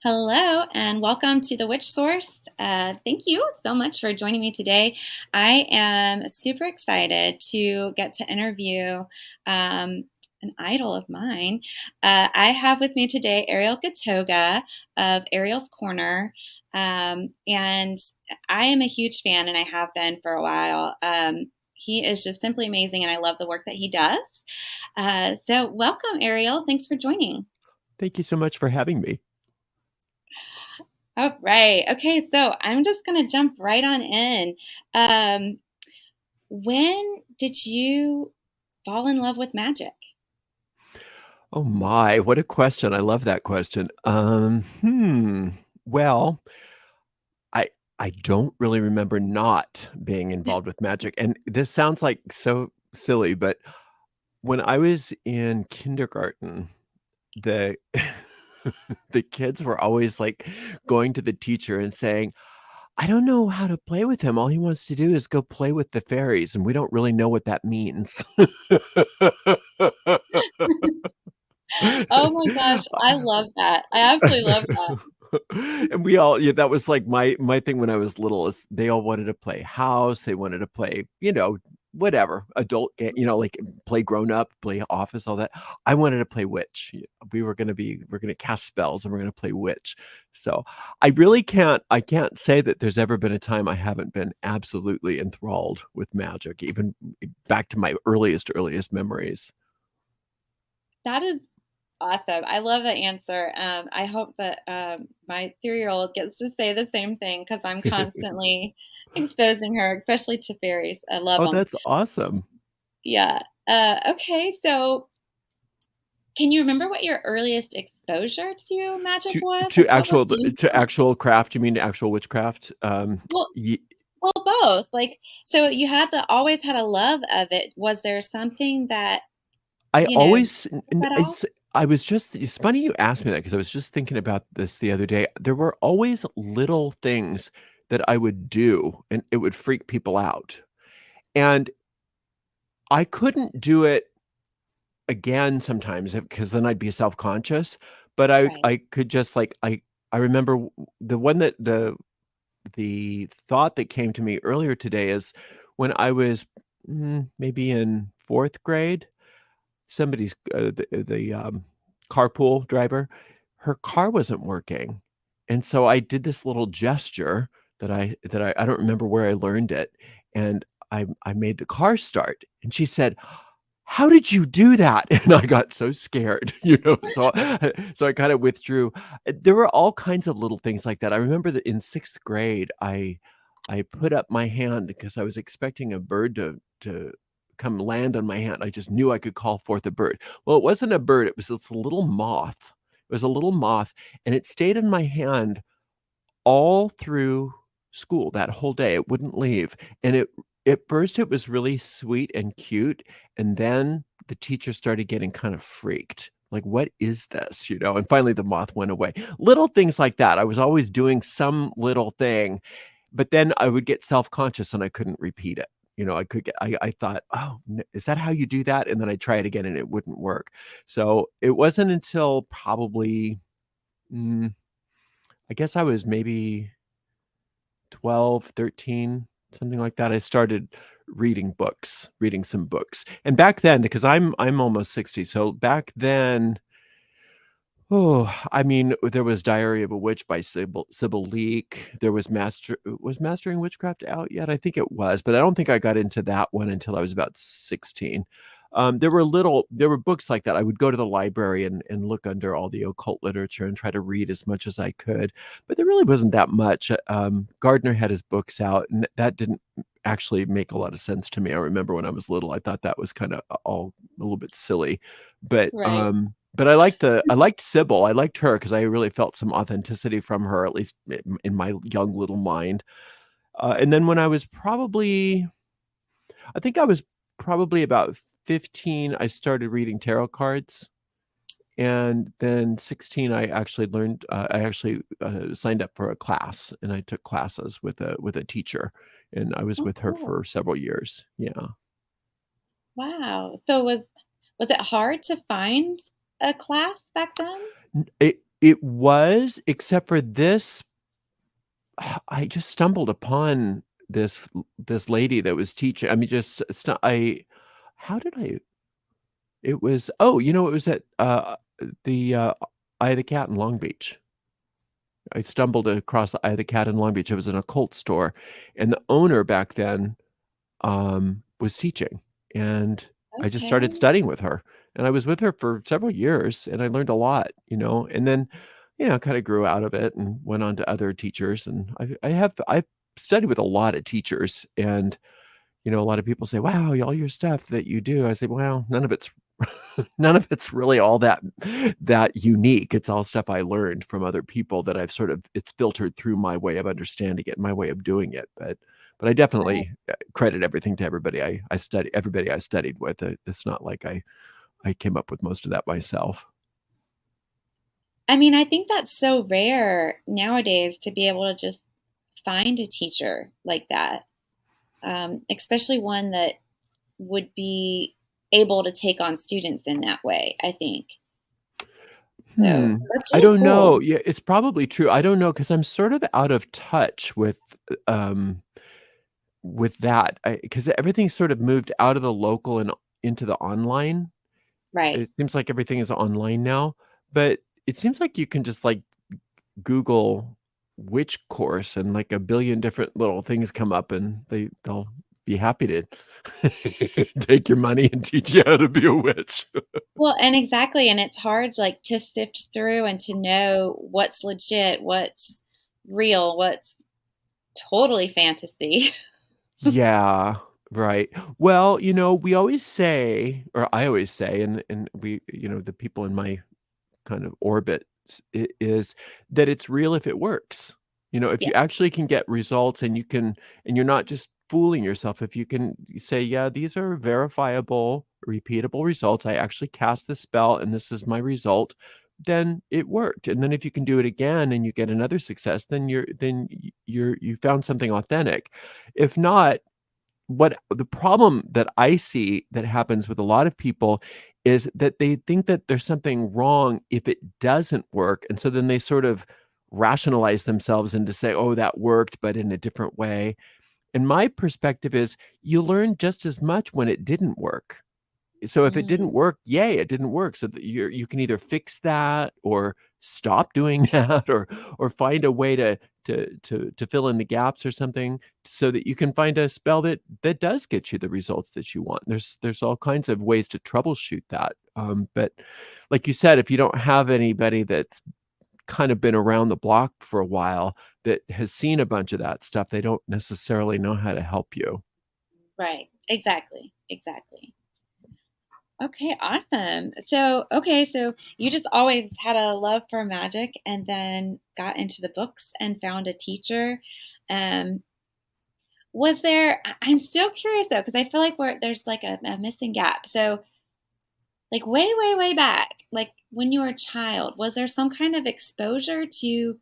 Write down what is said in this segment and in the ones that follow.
Hello and welcome to the Witch Source. Thank you so much for joining me today. I am super excited to get to interview an idol of mine. I have with me today Ariel Gatoga of Ariel's Corner. And I am a huge fan, and I have been for a while. He is just simply amazing, and I love the work that he does. So, welcome, Ariel. Thanks for joining. Thank you so much for having me. All right. Okay, so I'm just gonna jump right on in. Um, when did you fall in love with magic? Oh my, what a question. I love that question. Well, I I don't really remember not being involved with magic. And this sounds like so silly, but when I was in kindergarten, the the kids were always like going to the teacher and saying, I don't know how to play with him. All he wants to do is go play with the fairies, and we don't really know what that means. Oh my gosh, I love that. I absolutely love that. And we all, yeah, that was like my thing when I was little, is they all wanted to play house, they wanted to play, whatever, adult like play grown up, play office, all that. I wanted to play witch. We're gonna cast spells and we're gonna play witch. So I can't say that there's ever been a time I haven't been absolutely enthralled with magic, even back to my earliest memories. That is awesome. I love that answer. I hope that my 3-year-old gets to say the same thing because I'm constantly exposing her, especially to fairies. I love Oh, them. that's awesome. Yeah. Okay, so can you remember what your earliest exposure to magic was? Like, what was the To actual craft, you mean actual witchcraft? well, Ye well, both. Like, so you had the always had a love of it. Was there something that, I you know, always took that off? it's funny you asked me that, because I was just thinking about this the other day. There were always little things that I would do, and it would freak people out, and I couldn't do it again sometimes, because then I'd be self-conscious, but Right. I could just, like, I remember the one that the thought that came to me earlier today is when I was, maybe in 4th grade, somebody's carpool driver, her car wasn't working, and so I did this little gesture I don't remember where I learned it, and I made the car start, and she said, "How did you do that?" And I got so scared, so I kinda withdrew. There were all kinds of little things like that. I remember that in 6th grade, I put up my hand because I was expecting a bird to come land on my hand. I just knew I could call forth a bird. Well, it wasn't a bird, it was this little moth. It was a little moth, and it stayed in my hand all through school that whole day. It wouldn't leave, and at first, it was really sweet and cute, and then the teacher started getting kind of freaked, like, "What is this?" And finally, the moth went away. Little things like that. I was always doing some little thing, but then I would get self-conscious and I couldn't repeat it. I could get I thought, "Oh, n is that how you do that?" And then I'd try it again and it wouldn't work. So, it wasn't until probably, mm, I guess I was maybe 12, 13, something like that, I started reading some books. And back then, because I'm almost 60, so back then, I mean, there was Diary of a Witch by Sybil Leek. There was Mastering Witchcraft out yet? I think it was, but I don't think I got into that one until I was about 16. There were books like that. I would go to the library and look under all the occult literature and try to read as much as I could, but there really wasn't that much. Gardner had his books out, and that didn't actually make a lot of sense to me. I remember when I was little, I thought that was kinda all a little bit silly, but, Right. but I liked Sybil. I liked her because I really felt some authenticity from her, at least in my young little mind. And then when I think I was probably about 15, I started reading tarot cards, and then 16, I actually, signed up for a class, and I took classes with a teacher, and I was Oh, with her cool. for several years. Yeah. Wow. So was it hard to find a class back then? N it It was, except for this, I just stumbled upon this lady that was teaching. I mean, just st I how did I it was oh, it was at, the, Eye of the Cat in Long Beach. I stumbled across the Eye of the Cat in Long Beach. It was an occult store, and the owner back then, was teaching, and I just Okay. started studying with her, and I was with her for several years, and I learned a lot, and then, kinda grew out of it and went on to other teachers, and I've studied with a lot of teachers, and, a lot of people say, "Wow, all your stuff that you do." I say, "Well, none of it's none of it's really all that unique. It's all stuff I learned from other people that I've sort of it's filtered through my way of understanding it, my way of doing it, but I Right. definitely, credit everything to everybody I studied with. It's not like I came up with most of that myself. I mean, I think that's so rare nowadays to be able to just find a teacher like that, especially one that would be able to take on students in that way, I think. So Hmm, that's I really don't cool. know. Yeah, it's probably true. I don't know because 'cause I'm sort of out of touch with that. Because everything's sort of moved out of the local and into the online. Right. It seems like everything is online now, but it seems like you can just, like, Google witch course and, like, a billion different little things come up, and they'll be happy to take your money and teach you how to be a witch. Well, and exactly, and it's hard, like, to sift through and to know what's legit, what's real, what's totally fantasy. Yeah, right. Well, we always say, or I always say, and we the people in my kind of orbit is that it's real if it works. If Yeah. you actually can get results and you're not just fooling yourself, if you can say, yeah, these are verifiable, repeatable results. I actually cast the spell and this is my result, then it worked. And then if you can do it again and you get another success, you found something authentic. If not, what the problem that I see that happens with a lot of people is that they think that there's something wrong if it doesn't work, and so then they sort of rationalize themselves into say, "Oh, that worked, but in a different way." And my perspective is you learn just as much when it didn't work. So if it didn't Mm, work, yay, it didn't work. So that you can either fix that or stop doing that or find a way to fill in the gaps or something so that you can find a spell that does get you the results that you want. There's all kinds of ways to troubleshoot that. But like you said, if you don't have anybody that's kind of been around the block for a while that has seen a bunch of that stuff, they don't necessarily know how to help you. right. Exactly. Exactly. Okay, awesome. So you just always had a love for magic and then got into the books and found a teacher. Um, was there, I'm still curious though, because I feel like there's like a missing gap. So, like way, way, way back, like when you were a child, was there some kind of exposure to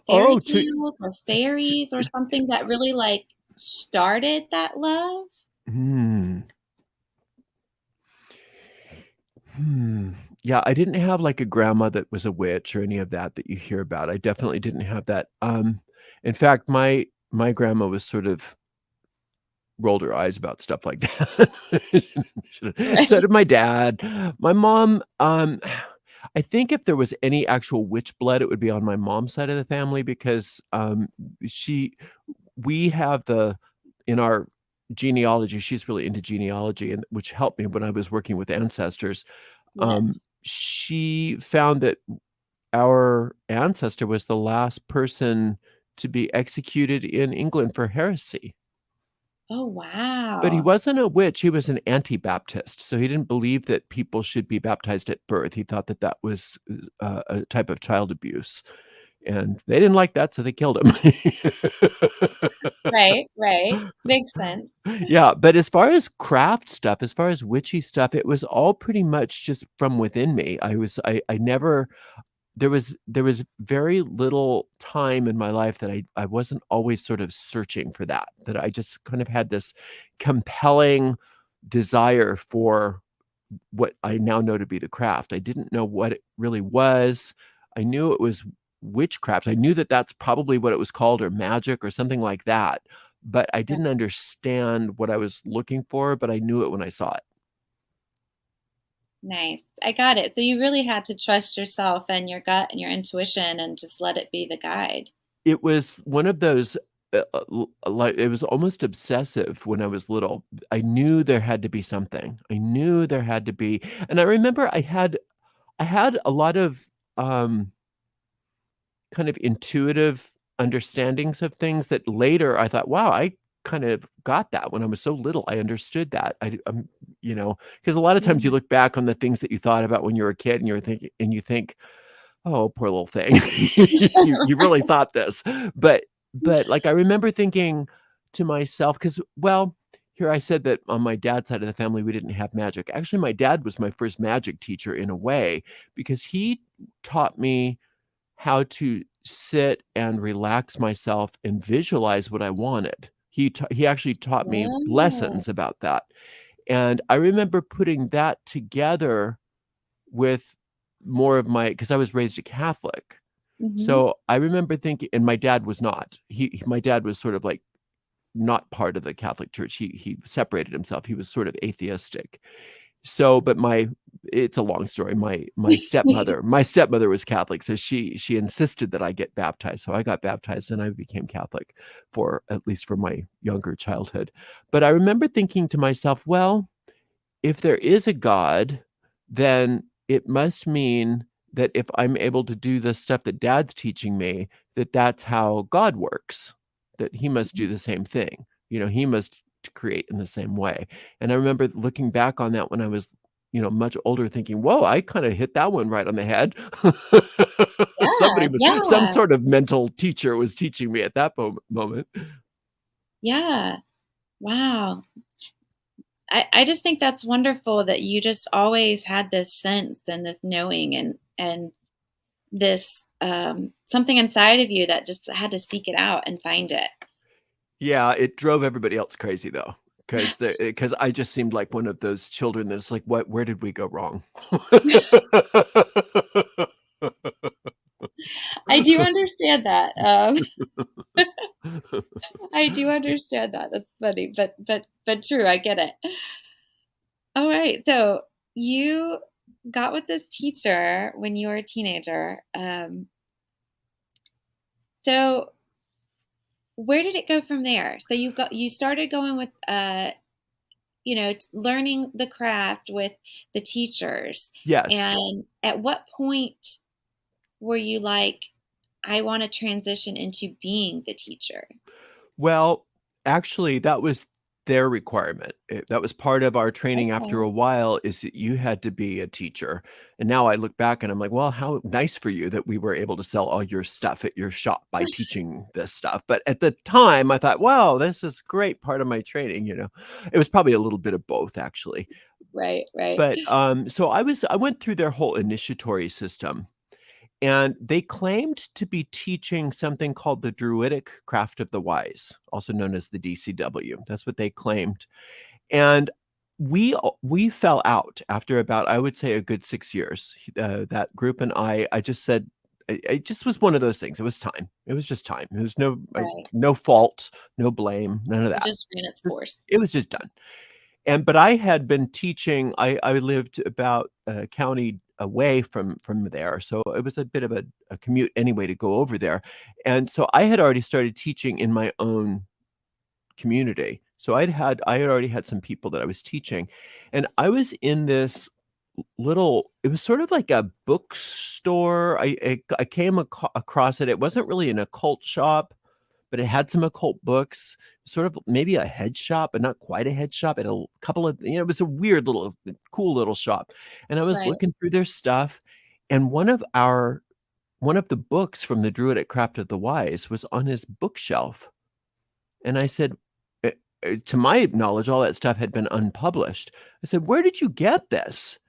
fairy Oh, to, tales or to fairies or something that really like started that love? hmm. Hmm. Yeah, I didn't have, like, a grandma that was a witch or any of that you hear about. I definitely didn't have that. In fact, my grandma was sort of rolled her eyes about stuff like that. So Right. did my dad. My mom, I think if there was any actual witch blood, it would be on my mom's side of the family because, she we have the in our genealogy, she's really into genealogy and which helped me when I was working with ancestors. Yes. She found that our ancestor was the last person to be executed in England for heresy. Oh, But he wow. wasn't a witch, he was an anti-Baptist, so he didn't believe that people should be baptized at birth. He thought that that was, a type of child abuse, and they didn't like that, so they killed him. Right, right. Makes sense. Yeah, but as far as craft stuff, as far as witchy stuff, it was all pretty much just from within me. I never there was very little time in my life that I wasn't always sort of searching for that I just kind of had this compelling desire for what I now know to be the craft. I didn't know what it really was. I knew it was witchcraft. I knew that that's probably what it was called, or magic or something like that. But I Right. didn't understand what I was looking for, but I knew it when I saw it. Nice. I got it. So you really had to trust yourself and your gut and your intuition and just let it be the guide. It was one of those, like, it was almost obsessive when I was little. I knew there had to be something. I knew there had to be, and I remember I had a lot of, um, kind of intuitive understandings of things that later I thought, "Wow, I kind of got that when I was so little. I understood that." Because a lot of times you Yeah. look back on the things that you thought about when you were a kid, and you think, "Oh, poor little thing. You really thought this." But like, I remember thinking to myself, because, well, here I said that on my dad's side of the family, we didn't have magic. Actually, my dad was my first magic teacher in a way, because he taught me how to sit and relax myself and visualize what I wanted. He actually taught me Oh. lessons about that, and I remember putting that together with more of my, because I was raised a Catholic. Hmm. So I remember thinking, and my dad was not. My dad was sort of like not part of the Catholic Church. He separated himself. He was sort of atheistic. So, but it's a long story. My stepmother was Catholic, so she insisted that I get baptized. So I got baptized and I became Catholic, for at least for my younger childhood. But I remember thinking to myself, well, if there is a God, then it must mean that if I'm able to do the stuff that Dad's teaching me, that that's how God works, that he must do the same thing. He must create in the same way. And I remember looking back on that when I was, much older, thinking, whoa, I kind of hit that one right on the head. Yeah. Some Yeah. sort of mental teacher was teaching me at that moment. Yeah. Wow. I just think that's wonderful that you just always had this sense and this knowing and this something inside of you that just had to seek it out and find it. Yeah, it drove everybody else crazy, though, because I just seemed like one of those children that's like, "What? Where did we go wrong?" I do understand that. I do understand that. That's funny, but true. I get it. All right. So you got with this teacher when you were a teenager. So where did it go from there? So you started going with learning the craft with the teachers. Yes. And at what point were you like, I want to transition into being the teacher? Well, actually, that was their requirement. That was part of our training after Okay. a while, is that you had to be a teacher. And now I look back and I'm like, well, how nice for you that we were able to sell all your stuff at your shop by teaching this stuff. But at the time, I thought, wow, this is great part of my training. It was probably a little bit of both, actually. Right, right, But so I went through their whole initiatory system, and they claimed to be teaching something called the Druidic Craft of the Wise, also known as the DCW. That's what they claimed. And we fell out after about, I would say, a good 6 years. That group and I just said, it just was one of those things. It was time. It was just time. It was right. no fault, no blame, none of It that. just ran its Just, course. it was just done. But I had been teaching. I lived about a county away from there, so it was a bit of a commute anyway to go over there. And so I had already started teaching in my own community. So I had already had some people that I was teaching, and I was in this little, it was sort of like a bookstore. I came across it. It wasn't really an occult shop, but it had some occult books, sort of maybe a head shop, but not quite a head shop. It had a couple of, it was a weird little, cool little shop. And I was Right. looking through their stuff, and one of the books from the Druidic Craft of the Wise was on his bookshelf. And I said, to my knowledge, all that stuff had been unpublished. I said, "Where did you get this?"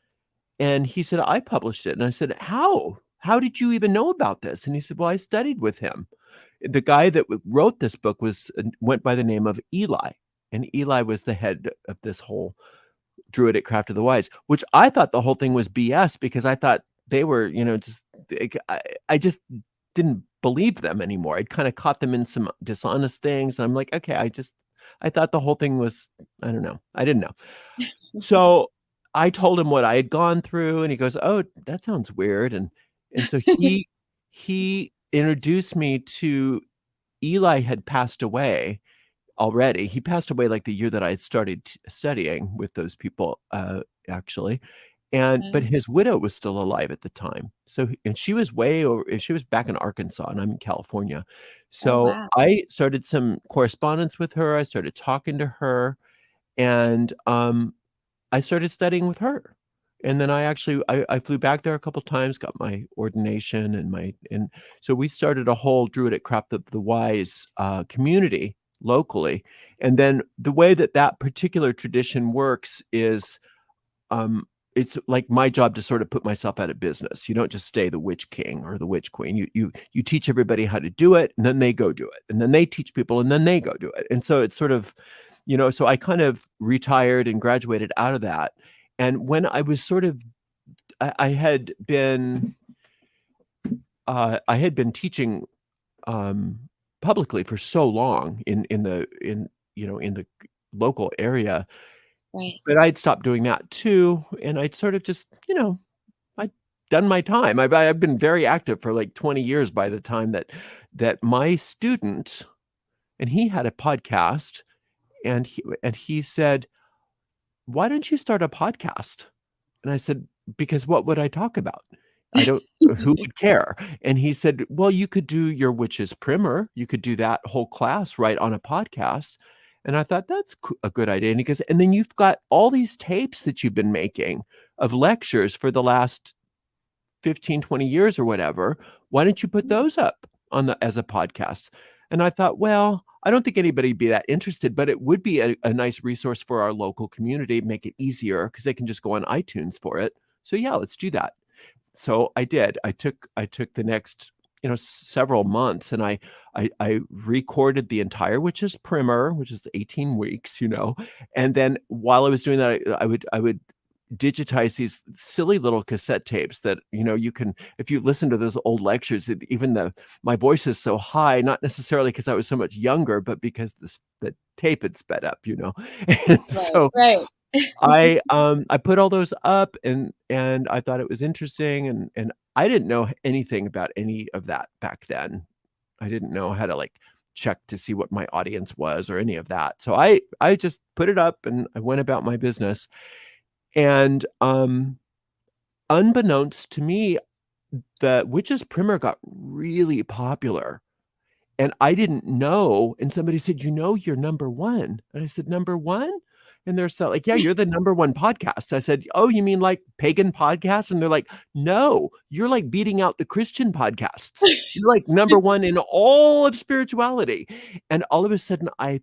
And he said, "I published it." And I said, "How? How did you even know about this?" And he said, "Well, I studied with him." The guy that wrote this book went by the name of Eli, and Eli was the head of this whole Druidic Craft of the Wise, which I thought the whole thing was BS, because I thought they were, just I just didn't believe them anymore. I'd kind of caught them in some dishonest things. And I'm like, okay, I thought the whole thing was, I don't know. I didn't know. So I told him what I had gone through, and he goes, "Oh, that sounds weird." And so he introduced me to Eli had passed away already. He passed away like the year that I had started studying with those people, actually. But Oh, his widow was still alive at the time. So, and she was she was back in Arkansas and I'm in California. oh So wow. I started some correspondence with her. I started talking to her, and I started studying with her. And then I flew back there a couple times, got my ordination and so we started a whole Druidic Craft of the Wise community locally. And then the way that that particular tradition works is um, it's like my job to sort of put myself out of business. You don't just stay the witch king or the witch queen. You teach everybody how to do it, and then they go do it, and then they teach people, and then they go do it. And so it's sort of, so I kind of retired and graduated out of that. And when I was sort of, I had been teaching publicly for so long in the local area, Right. but I'd stopped doing that too, and I'd sort of just, I'd done my time. I've been very active for like 20 years by the time that my student, and he had a podcast, and he said, "Why don't you start a podcast?" And I said, "Because what would I talk about? I don't who would care?" And he said, "Well, you could do your witch's primer. You could do that whole class right on a podcast." And I thought that's a good idea. And he goes, "And then you've got all these tapes that you've been making of lectures for the last 15, 20 years or whatever. Why don't you put those up as a podcast?" And I thought, well, I don't think anybody'd be that interested, but it would be a nice resource for our local community, make it easier because they can just go on iTunes for it. So yeah, let's do that. So I did. I took the next, several months, and I recorded the entire witch's primer, which is 18 weeks, and then while I was doing that, I would digitize these silly little cassette tapes that, you can, if you listen to those old lectures, even my voice is so high, not necessarily because I was so much younger, but because the tape had sped up. And Right. so Right. I put all those up, and I thought it was interesting, and I didn't know anything about any of that back then. I didn't know how to like check to see what my audience was or any of that. So I just put it up and I went about my business. And unbeknownst to me, the witch's primer got really popular. And I didn't know, and somebody said, "You're number 1." And I said, "Number 1?" And they're so like, "Yeah, you're the number 1 podcast." I said, "Oh, you mean like pagan podcasts?" And they're like, "No, you're like beating out the Christian podcasts. You're like number 1 in all of spirituality." And all of a sudden I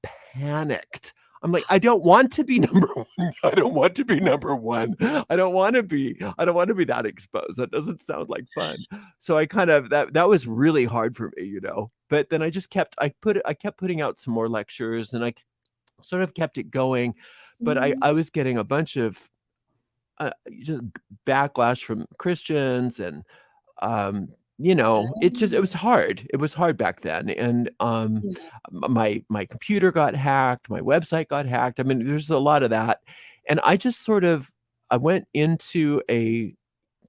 panicked. I'm like, "I don't want to be number 1. I don't want to be number 1. I don't want to be that exposed. That doesn't sound like fun." So I kind of that was really hard for me. But then I kept putting out some more lectures, and I sort of kept it going, but I Mhm. I was getting a bunch of just backlash from Christians, and it was Oh, hard. It was hard back then. And yeah. my computer got hacked, my website got hacked. I mean, there's a lot of that. And I went into a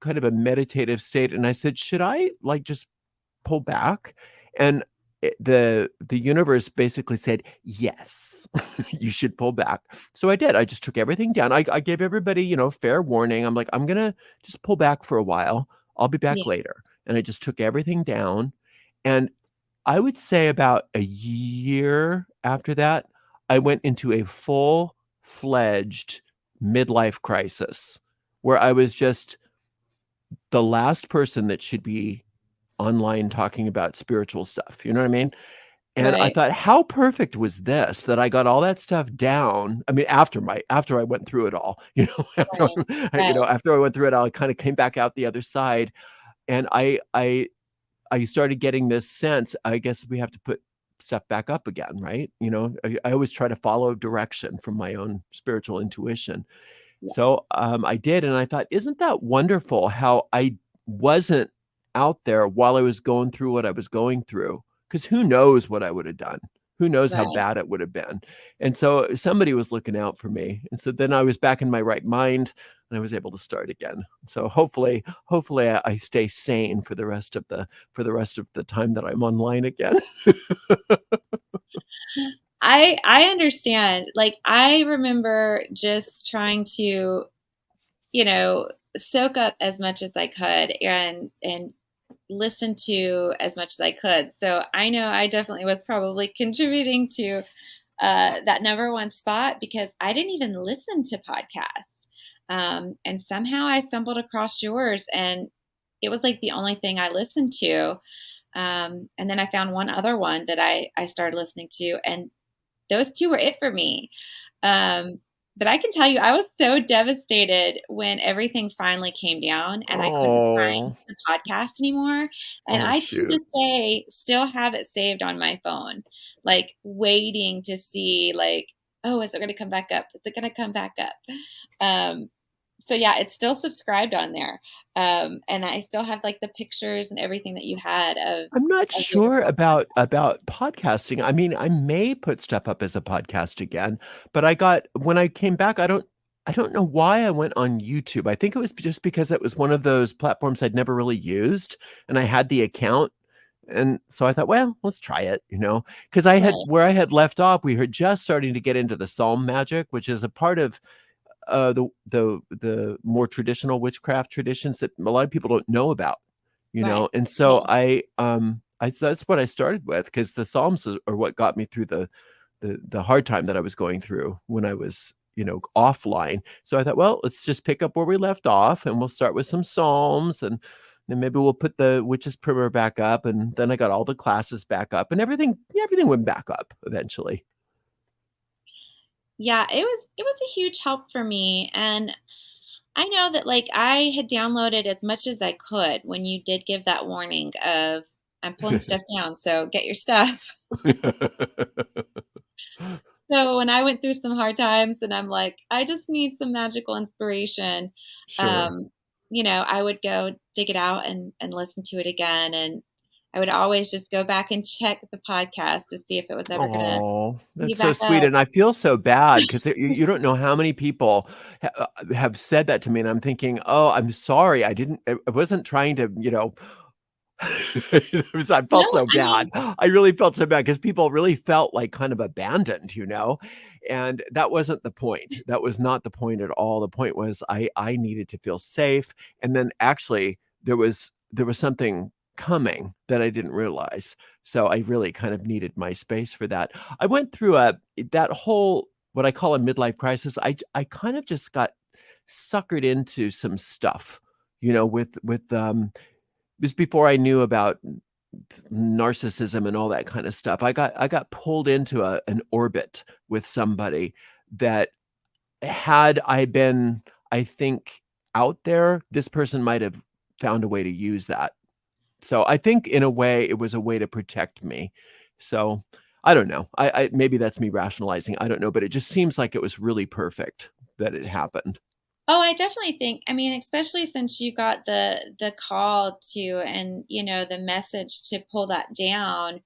kind of a meditative state, and I said, "Should I like just pull back?" And the universe basically said, "Yes, you should pull back." So I did. I just took everything down. I gave everybody, fair warning. I'm like, "I'm gonna just pull back for a while. I'll be back Yeah. later." And I just took everything down. And I would say about a year after that, I went into a full-fledged midlife crisis where I was just the last person that should be online talking about spiritual stuff. You know what I mean? And I Right. thought, how perfect was this that I got all that stuff down? I mean, after I went through it all, Right. Right. after I went through it all, I kind of came back out the other side, and I started getting this sense. I guess we have to put stuff back up again, right? I always try to follow direction from my own spiritual intuition. Yeah. So I did, and I thought, isn't that wonderful how I wasn't out there while I was going through what I was going through? Because who knows what I would have done? Who knows how Right. bad it would have been? And so somebody was looking out for me. And so then I was back in my right mind and I was able to start again. So hopefully I stay sane for the rest of the time that I'm online again. I understand. Like I remember just trying to, you know, soak up as much as I could and listen to as much as I could. So I know I definitely was probably contributing to that number one spot because I didn't even listen to podcasts. And somehow I stumbled across yours, and it was like the only thing I listened to. And then I found one other one that I started listening to, and those two were it for me. Um, but I can tell you, I was so devastated when everything finally came down and I couldn't find Oh, the podcast anymore. And oh I, to this shoot. day, still have it saved on my phone, like waiting to see, like, oh, is it going to come back up? Is it going to come back up? Um, so yeah, it's still subscribed on there. And I still have like the pictures and everything that you had I'm not of the sure original. about podcasting. I mean, I may put stuff up as a podcast again, but I got when I came back, I don't know why I went on YouTube. I think it was just because it was one of those platforms I'd never really used, and I had the account, and so I thought, well, let's try it, because I had Right, where I had left off, we were just starting to get into the psalm magic, which is a part of the more traditional witchcraft traditions that a lot of people don't know about, right. and Yeah. so that's what I started with because the Psalms are what got me through the hard time that I was going through when I was offline. So I thought, well, let's just pick up where we left off, and we'll start with some Psalms, and then maybe we'll put the witches primer back up, and then I got all the classes back up, and everything went back up eventually. Yeah, it was a huge help for me, and I know that like I had downloaded as much as I could when you did give that warning of I'm pulling stuff down, so get your stuff. So when I went through some hard times and I'm like, I just need some magical inspiration, Sure. um, I would go dig it out and listen to it again, and I would always just go back and check the podcast to see if it was ever gonna Oh, be that's so back sweet, up. and I feel so bad because you don't know how many people have said that to me, and I'm thinking, "Oh, I'm sorry. I wasn't trying to, I No, felt so I bad. mean, I really felt so bad because people really felt like kind of abandoned, and that wasn't the point. That was not the point at all. The point was I needed to feel safe, and then actually there was something coming that I didn't realize. So I really kind of needed my space for that. I went through that whole what I call a midlife crisis. I kind of just got suckered into some stuff, with this before I knew about narcissism and all that kind of stuff. I got pulled into an orbit with somebody that had I been, I think, out there, this person might have found a way to use that. So I think in a way it was a way to protect me. So I don't know. I maybe that's me rationalizing. I don't know, but it just seems like it was really perfect that it happened. oh, I definitely think, I mean, especially since you got the call to and the message to pull that down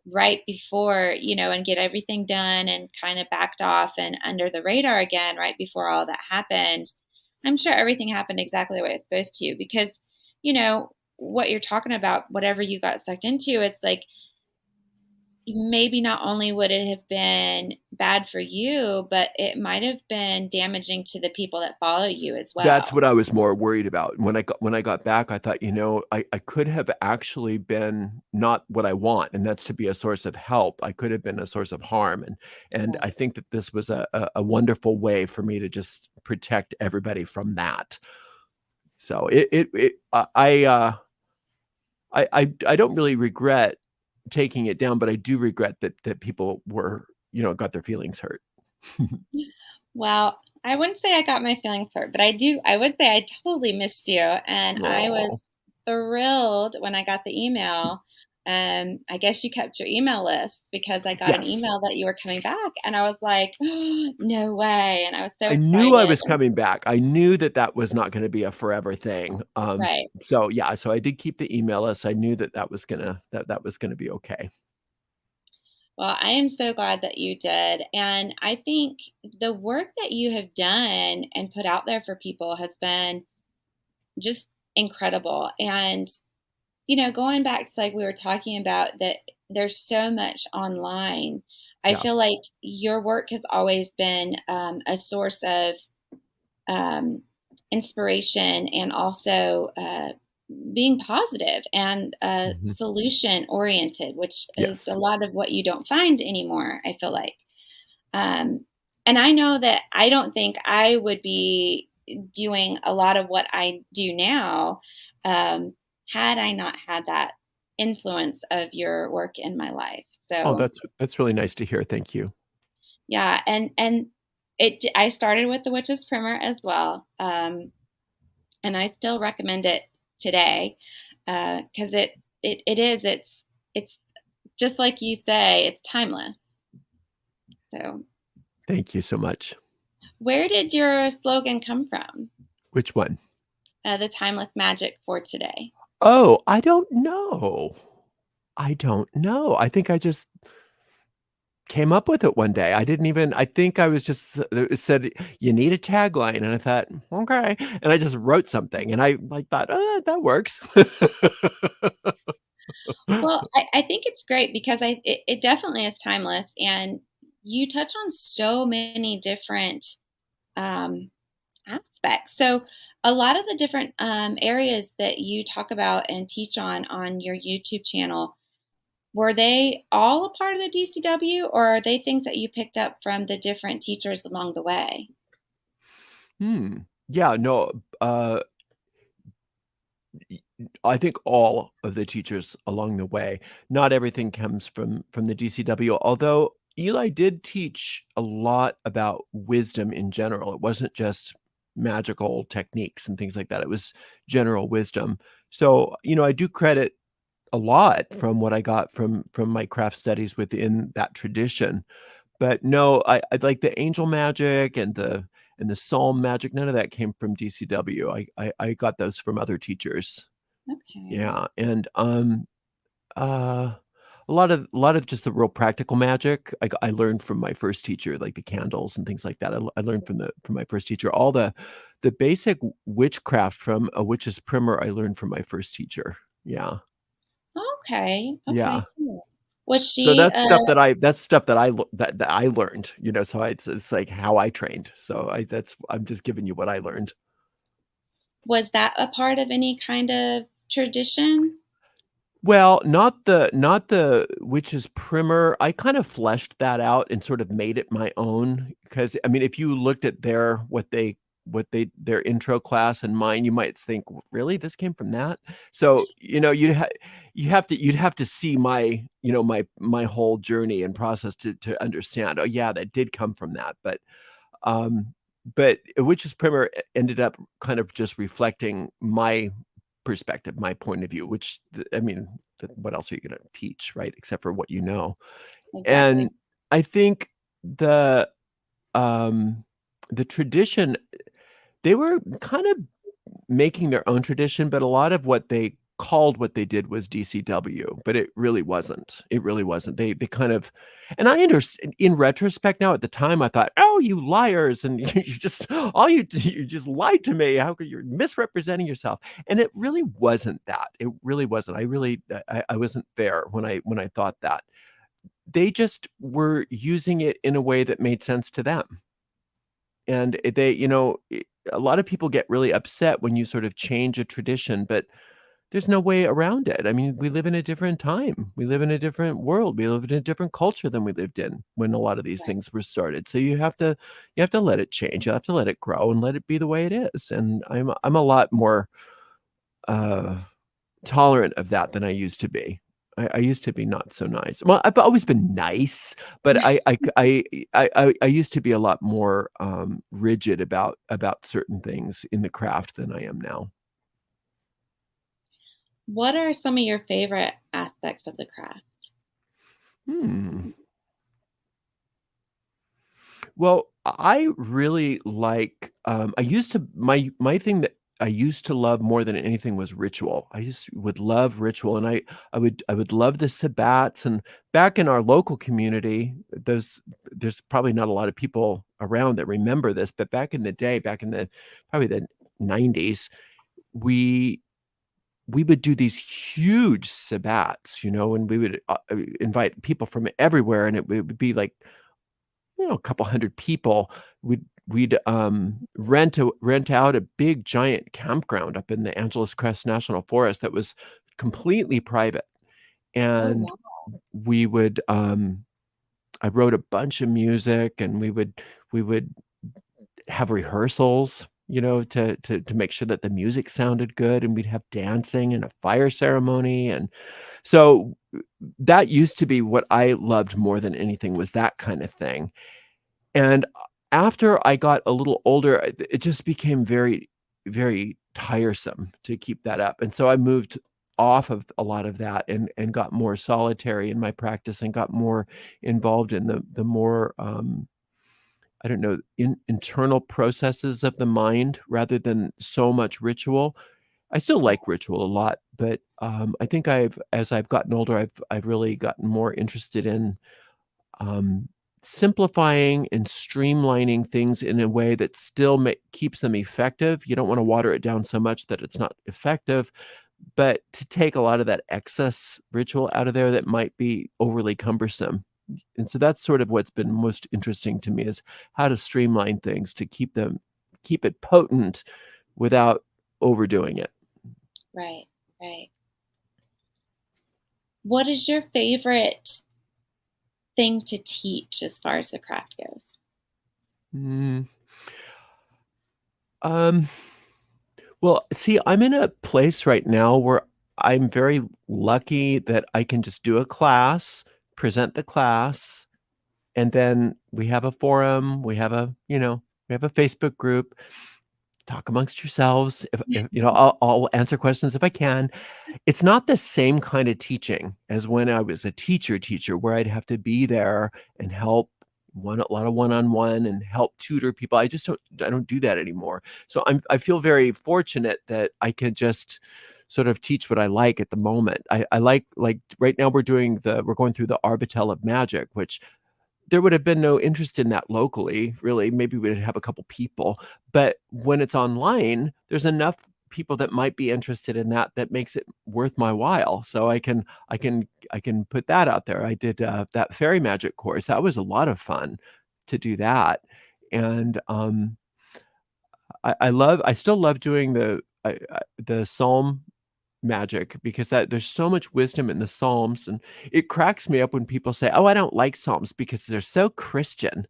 right before, and get everything done and kind of backed off and under the radar again right before all that happened. I'm sure everything happened exactly the way it's supposed to because, what you're talking about, whatever you got sucked into, it's like maybe not only would it have been bad for you, but it might have been damaging to the people that follow you as That's well. what I was more worried about. When I got back, I thought, I could have actually been not what I want, and that's to be a source of help. I could have been a source of harm, and I Right. think that this was a wonderful way for me to just protect everybody from that. So I don't really regret taking it down, but I do regret that people got their feelings hurt. Well, I wouldn't say I got my feelings hurt, but I would say I totally missed you. And I Oh, was thrilled when I got the email. I guess you kept your email list because I got an Yes. email that you were coming back, and I was like, oh, no way. And I was so I knew I excited. was coming back. I knew that that was not gonna be a forever thing. Right. So yeah, so I did keep the email list. I knew that that was gonna be okay. Well, I am so glad that you did. And I think the work that you have done and put out there for people has been just incredible. And, going back to like we were talking about that there's so much online. I Yeah. feel like your work has always been a source of um, inspiration and also being positive and Mhm. solution oriented, which is a Yes. lot of what you don't find anymore, I feel like. Um, and I know that I don't think I would be doing a lot of what I do now um, had I not had that influence of your work in my life. Oh, So that's really nice to hear. Thank you. yeah, and I started with the witch's primer as well, and I still recommend it today because it's just like you say, it's timeless. So Thank you so much. where did your slogan come from? Which one? The timeless magic for today. Oh, I don't know. I don't know. I think I just came up with it one day. I didn't even I think I was just it said, "You need a tagline," and I thought, "Okay," and I just wrote something, and I, like, thought, that works." Well, I think it's great because it definitely is timeless, and you touch on so many different um, aspects. So, a lot of the different areas that you talk about and teach on your YouTube channel, were they all a part of the DCW, or are they things that you picked up from the different teachers along the way? Hmm. Yeah, no, y I think all of the teachers along the way. Not everything comes from the DCW, although Eli did teach a lot about wisdom in general. It wasn't just magical techniques and things like that. It was general wisdom. So, I do credit a lot from what I got from my craft studies within that tradition. But no, I like the angel magic and the psalm magic, none of that came from DCW. I got those from other teachers. Okay. Yeah, and, uh, a lot of just the real practical magic I learned from my first teacher, like the candles and things like that. I learned from my first teacher. All the basic witchcraft from a witch's primer I learned from my first teacher. Yeah, Okay. yeah. Okay. Cool. Was So she? that's stuff that that I learned, so it's like how I trained. So I'm just giving you what I learned. Was that a part of any kind of tradition? Well, not the witch's primer. I kind of fleshed that out and sort of made it my own because, I mean, if you looked at their intro class and mine, you might think, "Really? This came from that?" So, you'd have to see my whole journey and process to understand, "Oh, yeah, that did come from that." Um, but Witch's Primer ended up kind of just reflecting my perspective, my point of view, which I mean, what else are you gonna teach, right? Except for what you know. Exactly. And I think um, the tradition, they were kind of making their own tradition, but a lot of what they called what they did was DCW, but it really wasn't. It really wasn't. They kind of and I understand in retrospect now, at the time, I thought, "Oh, you liars, and you just all you just lied to me. How could you're misrepresenting yourself?" And it really wasn't that. It really wasn't. I wasn't fair when I thought that. They just were using it in a way that made sense to them. And a lot of people get really upset when you sort of change a tradition, but there's no way around it. I mean, we live in a different time. We live in a different world. We live in a different culture than we lived in when a lot of these Right. things were started. So you have to let it change. You have to let it grow and let it be the way it is. And I'm a lot more uh tolerant of that than I used to be. I used to be not so nice. Well, I've always been nice, but I used to be a lot more, rigid about certain things in the craft than I am now. What are some of your favorite aspects of the craft? Hmm. Well, I really like, I used to my thing that I used to love more than anything was ritual. I just would love ritual, and I would love the sabbats, and back in our local community, there's probably not a lot of people around that remember this, but back in the day, back in the probably the '90s, we we would do these huge sabbats, and we would, invite people from everywhere, and it would be like, a couple hundred people. We'd rent out a big giant campground up in the Angeles Crest National Forest that was completely private, Oh, and wow. we would, I wrote a bunch of music, and we would have rehearsals, to make sure that the music sounded good, and we'd have dancing and a fire ceremony, and so, that used to be what I loved more than anything was that kind of thing. And after I got a little older, it just became very, very tiresome to keep that up, and so I moved off of a lot of that and got more solitary in my practice and got more involved in the more, I don't know, internal processes of the mind rather than so much ritual. I still Yeah, like ritual a lot, but, I think as I've gotten older, I've really gotten more interested in, um, simplifying and streamlining things in a way that still keeps them effective. You don't wanna water it down so much that it's not effective, but to take a lot of that excess ritual out of there that might be overly cumbersome. And so that's sort of what's been most interesting to me is how to streamline things to keep it potent without overdoing it. right, right. What is your favorite thing to teach as far as the craft goes? Mm, um Well, see, I'm in a place right now where I'm very lucky that I can just do a class, present the class, and then we have a forum, we have a Facebook group, talk amongst yourselves. If I'll answer questions if I can. It's not the same kind of teaching as when I was a teacher where I'd have to be there and help a lot of one-on-one and help tutor people. I don't do that anymore. So I feel very fortunate that I can just sort of teach what I like at the moment. I like right now we're going through the Arbitel of Magic, which there would have been no interest in that locally, really. Maybe we'd have a couple people, but when it's online, there's enough people that might be interested in that makes it worth my while. So I can put that out there. I did, that fairy magic course. That was a lot of fun to do that, and, I still love doing the psalm magic because that there's so much wisdom in the Psalms, and it cracks me up when people say, "Oh, I don't like Psalms because they're so Christian."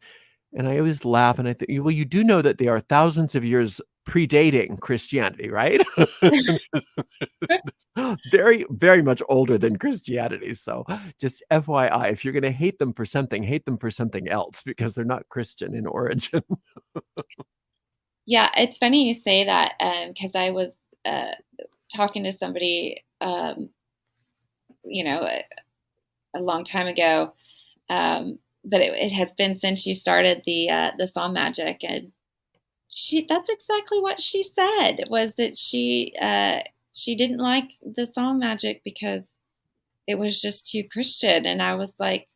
And I always laugh and I think, "Well, you do know that they are thousands of years predating Christianity, right?" Very, very much older than Christianity, so just FYI, if you're gonna hate them for something else because they're not Christian in origin. Yeah, it's funny you say that because I was uh, talking to somebody, you know, a long time ago, but it has been since you started the Psalm Magic, and that's exactly what she said was that she didn't like the Psalm Magic because it was just too Christian, and I was like,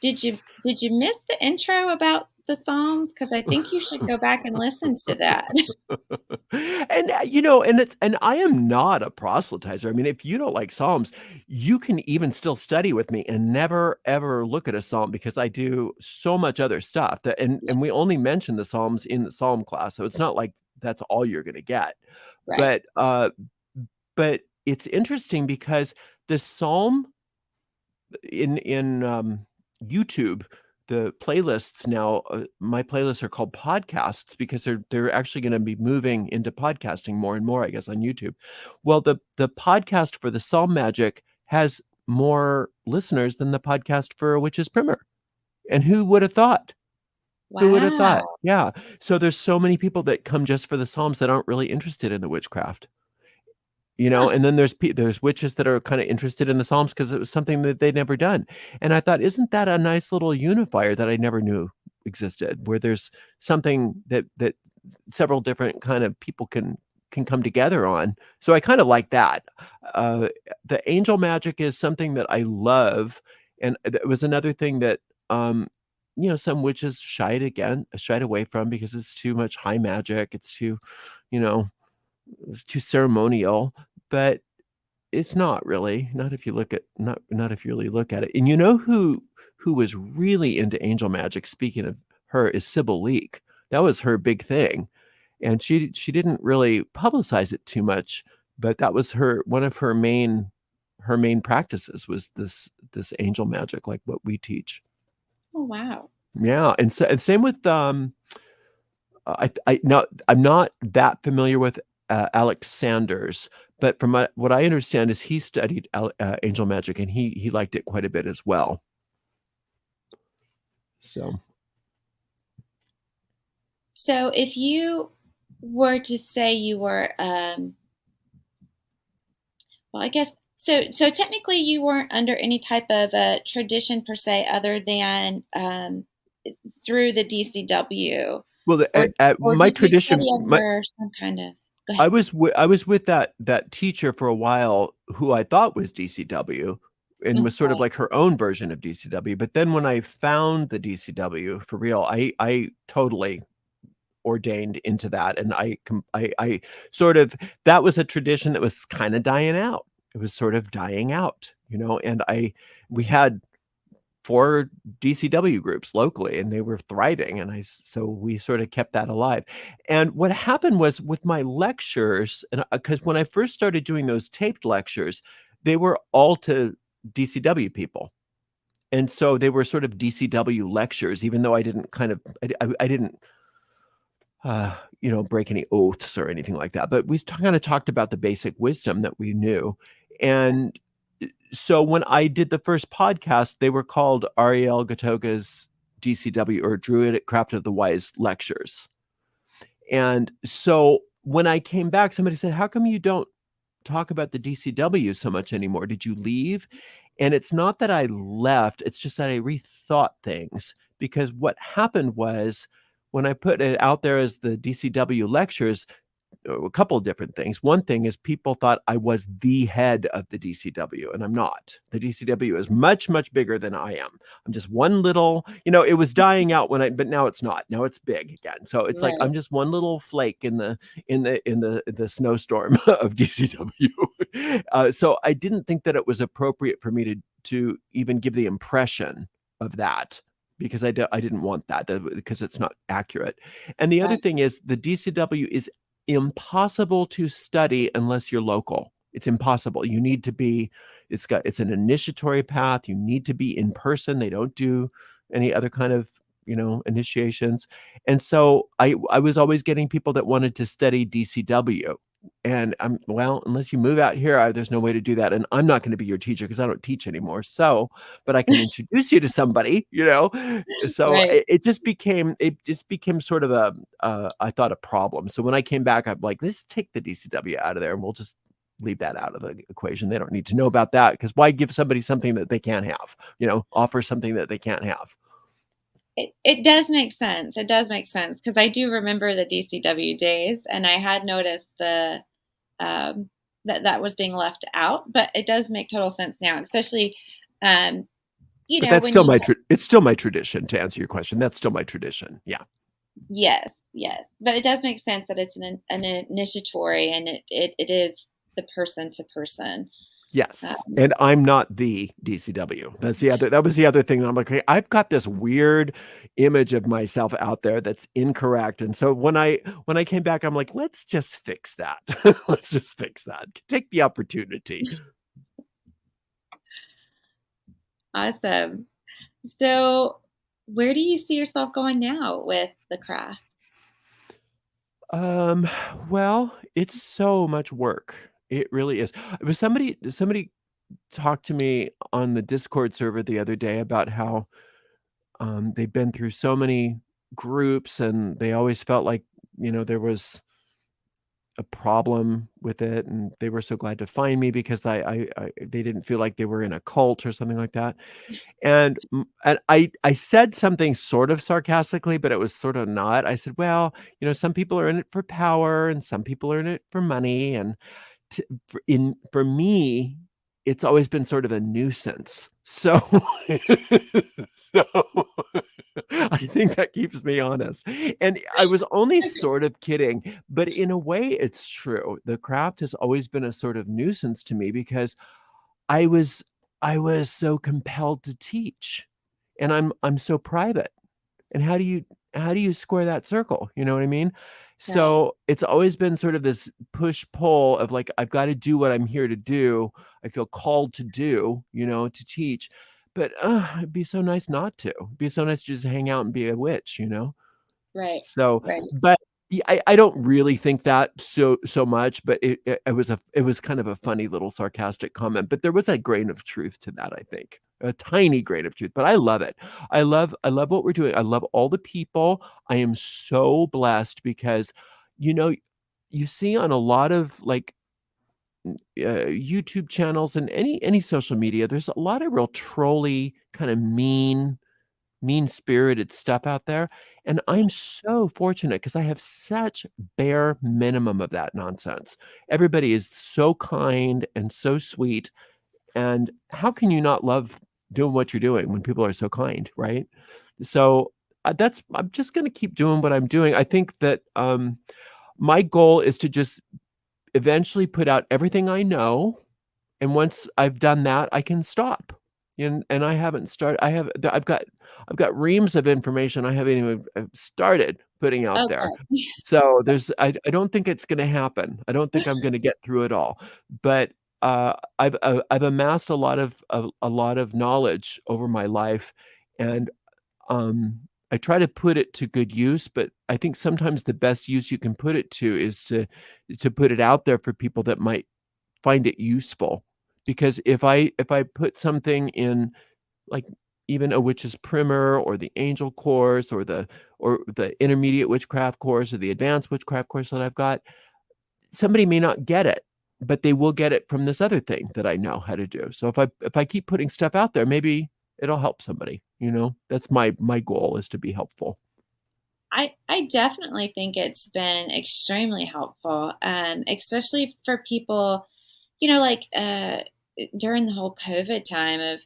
did you miss the intro about the Psalms? Because I think you should go back and listen to that. And, and I am not a proselytizer. I mean, if you don't like Psalms, you can even still study with me and never ever look at a Psalm because I do so much other stuff that Yeah, and we only mention the Psalms in the Psalm class. So it's not like that's all you're gonna get. right. But but it's interesting because the Psalm in YouTube, the playlists now, my playlists are called podcasts because they're actually gonna be moving into podcasting more and more, I guess, on YouTube. Well, the podcast for the Psalm Magic has more listeners than the podcast for a Witch's Primer, and who would have thought? Who would have thought? Wow. Yeah. So there's so many people that come just for the Psalms that aren't really interested in the witchcraft. Huh. and then there's witches that are kind of interested in the Psalms because it was something that they'd never done. And I thought, isn't that a nice little unifier that I never knew existed, where there's something that several different kind of people can come together on. So I kind of like that. Uh, the angel magic is something that I love, and it was another thing that um, some witches shied away from because it's too much high magic. You know, it's too ceremonial, but it's not really. Not if you really look at it. And who was really into angel magic, speaking of her, is Sybil Leek. That was her big thing. And she didn't really publicize it too much, but that was one of her main practices was this angel magic, like what we teach. Oh, wow. Yeah, and same with I now I'm not that familiar with Alex Sanders, but from what I understand is he studied angel magic and he liked it quite a bit as well. So, So if you were to say you were, well, I guess so technically you weren't under any type of tradition per se other than through the DCW, well, or or my did you study tradition, under some kind of, go I ahead. was I was with that teacher for a while who I thought was DCW and was sort of Okay. like her own version of DCW. But then when I found the DCW for real, I totally ordained into that, and I sort of that was a tradition that was kind of dying out. It was sort of dying out, and we had 4 DCW groups locally, and they were thriving, and so we sort of kept that alive. And what happened was with my lectures, and because when I first started doing those taped lectures, they were all to DCW people. And so they were sort of DCW lectures, even though I didn't break any oaths or anything like that. But we kind of talked about the basic wisdom that we knew. And so when I did the first podcast, they were called Ariel Gatoga's DCW, or Druidic Craft of the Wise lectures. And so when I came back, somebody said, "How come you don't talk about the DCW so much anymore? Did you leave?" And it's not that I left, it's just that I rethought things, because what happened was when I put it out there as the DCW lectures, a couple of different things. One thing is people thought I was the head of the DCW, and I'm not. The DCW is much, much bigger than I am. I'm just one little, it was dying out but now it's not. Now it's big again. So it's like Right. I'm just one little flake in the snowstorm of DCW. So I didn't think that it was appropriate for me to even give the impression of that, because I didn't want that, because it's not accurate. And the other Right. thing is the DCW is impossible to study unless you're local. It's impossible. You need to be, it's an initiatory path. You need to be in person. They don't do any other kind of, initiations. And so I was always getting people that wanted to study DCW. And well, unless you move out here, there's no way to do that. And I'm not going to be your teacher because I don't teach anymore. So, but I can introduce you to somebody. So Right. it just became sort of I thought, a problem. So when I came back, I'm like, let's take the DCW out of there and we'll just leave that out of the equation. They don't need to know about that, because why give somebody something that they can't have? Offer something that they can't have. It does make sense. It does make sense because I do remember the DCW days, and I had noticed that was being left out. But it does make total sense now, especially um, But that's when still you. it's still my tradition, to answer your question. That's still my tradition. Yeah. Yes, yes, but it does make sense that it's an initiatory, and it is the person to person. Yes. Um, And I'm not the DCW. That was the other thing that I'm like, "Hey, I've got this weird image of myself out there that's incorrect." And so when I came back, I'm like, let's just fix that. Let's just fix that. Take the opportunity. awesome. So, where do you see yourself going now with the craft? Um, well, it's so much work. It really is. It was somebody talked to me on the Discord server the other day about how they've been through so many groups, and they always felt like, there was a problem with it, and they were so glad to find me because they didn't feel like they were in a cult or something like that. And I said something sort of sarcastically, but it was sort of not. I said, "Well, some people are in it for power and some people are in it for money, and for me, it's always been sort of a nuisance." So so I think that keeps me honest. And I was only sort of kidding, but in a way it's true. The craft has always been a sort of nuisance to me because I was I was so compelled to teach, and I'm so private. And how do you square that circle? You know what I mean? Right. So it's always been sort of this push pull of like I've got to do what I'm here to do. I feel called to do, to teach. But it'd be so nice not to. It'd be so nice to just hang out and be a witch. Right. So, Right. but I don't really think that so much, but it was kind of a funny little sarcastic comment, but there was a grain of truth to that, I think. A tiny grain of truth, but I love it. I love what we're doing. I love all the people. I am so blessed because you know you see on a lot of like YouTube channels and any social media, there's a lot of real trolly kind of mean-spirited stuff out there, and Yeah. I'm so fortunate because I have such bare minimum of that nonsense. Everybody is so kind and so sweet, and how can you not love doing what you're doing when people are so kind, right? So, I'm just gonna keep doing what I'm doing. I think that, my goal is to just eventually put out everything I know, and once I've done that, I can stop. And I haven't started. I've got reams of information I haven't even started putting out there. Okay. So I don't think it's gonna happen. I don't think I'm gonna get through it all. But I've amassed a lot of knowledge over my life, and I try to put it to good use. But I think sometimes the best use you can put it to is to put it out there for people that might find it useful. Because if I put something in, like, even a witch's primer or the angel course or the intermediate witchcraft course or the advanced witchcraft course that I've got, somebody may not get it, but they will get it from this other thing that I know how to do. So if I keep putting stuff out there, maybe it'll help somebody. That's my goal, is to be helpful. I definitely think it's been extremely helpful, especially for people, like during the whole COVID time of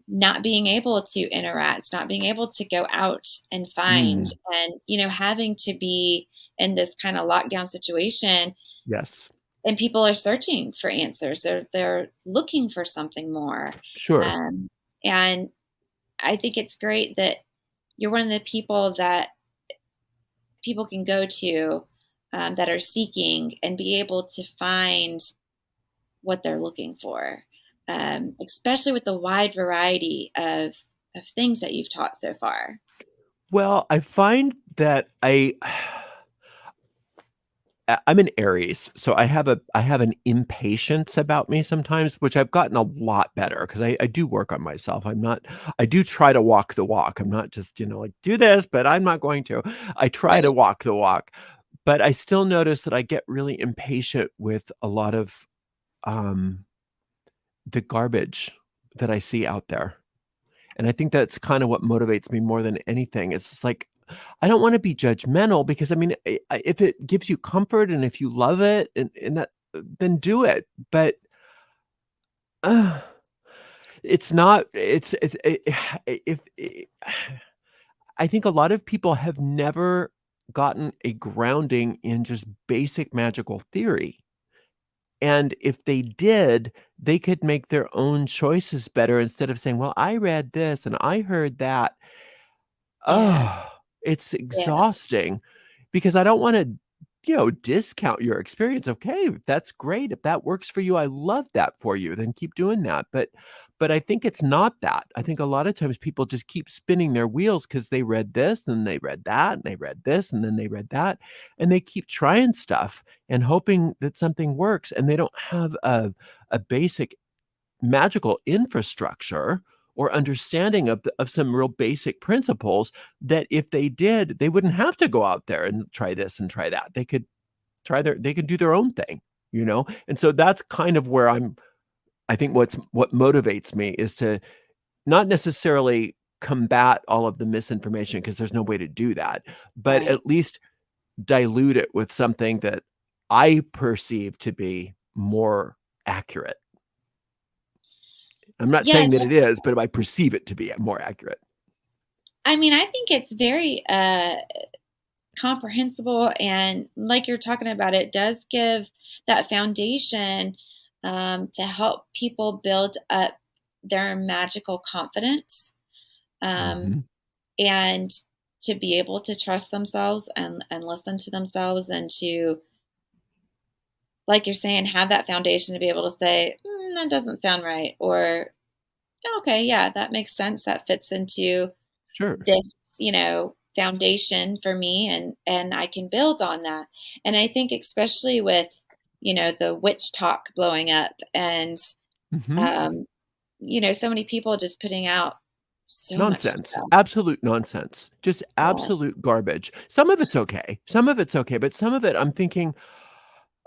not being able to interact, not being able to go out and find, Mm, and having to be in this kind of lockdown situation, yes. and people are searching for answers. They're looking for something more, Sure. um, and I think it's great that you're one of the people that people can go to, that are seeking and be able to find what they're looking for, especially with the wide variety of things that you've taught so far. Well, I find that I'm an Aries, so I have an impatience about me sometimes, which I've gotten a lot better because I do work on myself. I do try to walk the walk. I'm not just, like, do this, but I'm not going to. I try to Right. walk the walk, but I still notice that I get really impatient with a lot of um, the garbage that I see out there. And I think that's kinda what motivates me more than anything. It's just like, I don't wanna be judgmental because, I mean, if it gives you comfort and if you love it and that, then do it. But, uh, it's not it's if I think a lot of people have never gotten a grounding in just basic magical theory. And if they did, they could make their own choices better instead of saying, "Well, I read this and I heard that." Yeah. Oh, it's Yeah. exhausting because I don't wanna, discount your experience. Okay, that's great. If that works for you, I love that for you, then keep doing that. But I think it's not that. I think a lot of times people just keep spinning their wheels because they read this, then they read that, and they read this, and then they read that, and they keep trying stuff and hoping that something works, and they don't have a basic magical infrastructure or understanding of some real basic principles that if they did, they wouldn't have to go out there and try this and try that. They could they can do their own thing, you know? And so that's kind of where I think what motivates me is to not necessarily combat all of the misinformation, because there's no way to do that, but Right. at least dilute it with something that I perceive to be more accurate. I'm not Yeah, saying that it is, but I perceive it to be more accurate. I mean, I think it's very comprehensible, and like you're talking about, it does give that foundation to help people build up their magical confidence, um, Mhm. and to be able to trust themselves and listen to themselves, and to, like you're saying, have that foundation to be able to say, that doesn't sound right, or okay, yeah, that makes sense. That fits into Sure. this, foundation for me, and I can build on that. And I think especially with, the witch talk blowing up, and Mhm. um, so many people just putting out so much Nonsense. stuff. Absolute nonsense. Just Yeah. absolute garbage. Some of it's okay. Some of it's okay, but some of it I'm thinking,